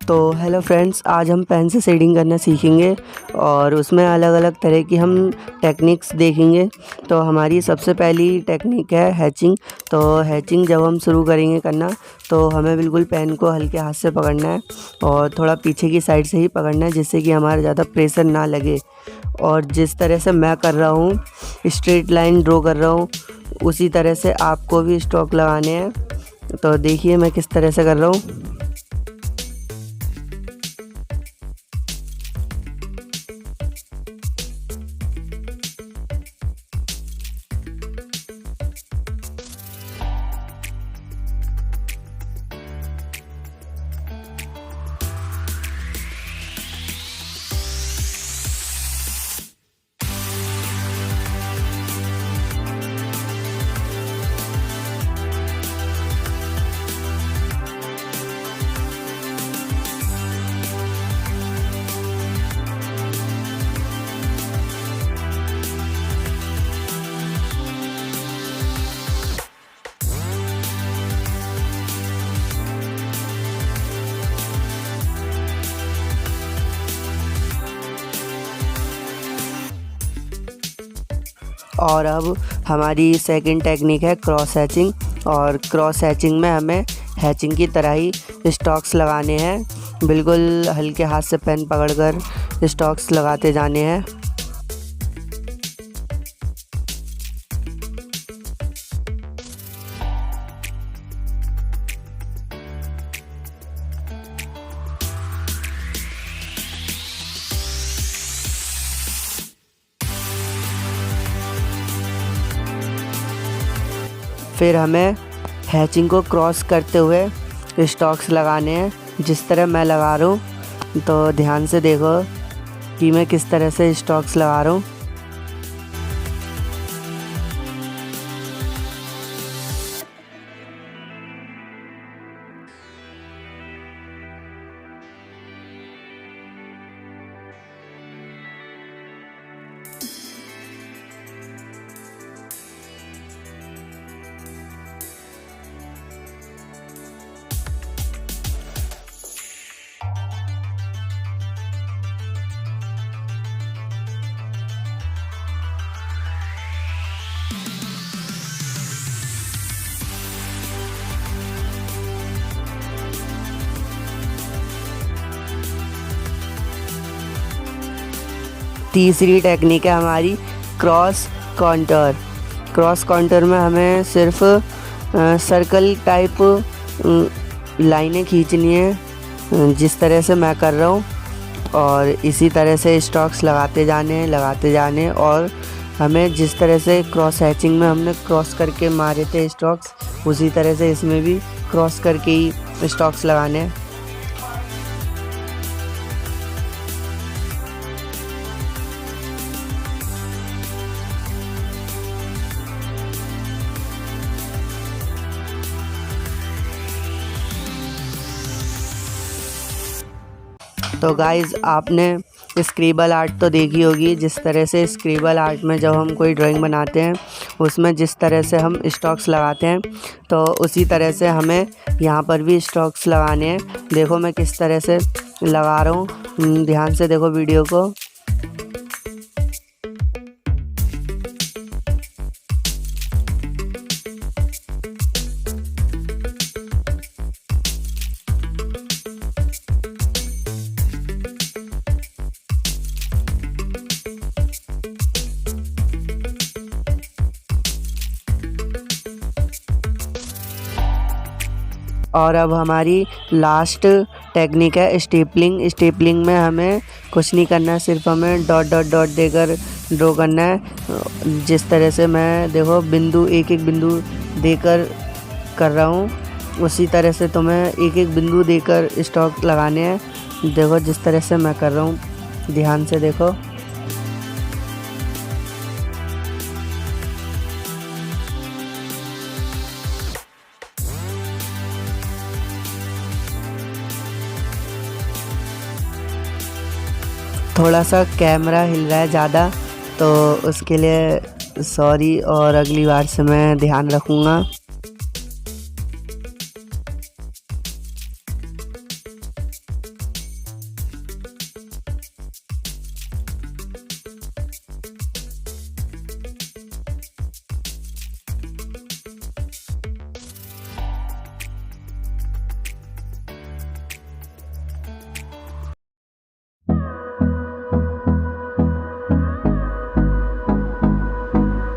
तो hello friends, आज हम पेन से शेडिंग करना सीखेंगे और उसमें अलग अलग तरह की हम टेक्निक्स देखेंगे। तो हमारी सबसे पहली टेक्निक है हैचिंग। तो हैचिंग जब हम शुरू करेंगे करना तो हमें बिल्कुल पेन को हल्के हाथ से पकड़ना है और थोड़ा पीछे की साइड से ही पकड़ना है, जिससे कि हमारा ज़्यादा प्रेशर ना लगे। और जिस तरह से मैं कर रहा हूँ, स्ट्रेट लाइन ड्रॉ कर रहा हूँ, उसी तरह से आपको भी स्ट्रोक लगाने हैं। तो देखिए मैं किस तरह से कर रहा हूँ। और अब हमारी सेकंड टेक्निक है क्रॉस हैचिंग। और क्रॉस हैचिंग में हमें हैचिंग की तरह ही स्टॉक्स लगाने हैं। बिल्कुल हल्के हाथ से पेन पकड़कर स्टॉक्स लगाते जाने हैं। फिर हमें हैचिंग को क्रॉस करते हुए स्टॉक्स लगाने हैं, जिस तरह मैं लगा रहा हूँ। तो ध्यान से देखो कि मैं किस तरह से स्टॉक्स लगा रहा हूँ। तीसरी टेक्निक है हमारी क्रॉस कॉन्टर। क्रॉस कॉन्टर में हमें सिर्फ सर्कल टाइप लाइनें खींचनी है, जिस तरह से मैं कर रहा हूँ। और इसी तरह से स्टॉक्स लगाते जाने और हमें जिस तरह से क्रॉस हैचिंग में हमने क्रॉस करके मारे थे स्टॉक्स, उसी तरह से इसमें भी क्रॉस करके ही स्टॉक्स लगाने हैं। तो गाइज़, आपने स्क्रिबल आर्ट तो देखी होगी। जिस तरह से स्क्रिबल आर्ट में जब हम कोई ड्राइंग बनाते हैं, उसमें जिस तरह से हम स्टॉक्स लगाते हैं, तो उसी तरह से हमें यहाँ पर भी स्टॉक्स लगाने हैं। देखो मैं किस तरह से लगा रहा हूँ, ध्यान से देखो वीडियो को। और अब हमारी लास्ट टेक्निक है स्टेपलिंग। स्टेपलिंग में हमें कुछ नहीं करना है, सिर्फ हमें डॉट डॉट डॉट देकर ड्रॉ करना है। जिस तरह से मैं देखो बिंदु एक एक बिंदु देकर कर रहा हूँ, उसी तरह से तुम्हें एक एक बिंदु देकर स्टॉक लगाने हैं। देखो जिस तरह से मैं कर रहा हूँ, ध्यान से देखो। थोड़ा सा कैमरा हिल रहा है ज़्यादा, तो उसके लिए सॉरी, और अगली बार से मैं ध्यान रखूँगा।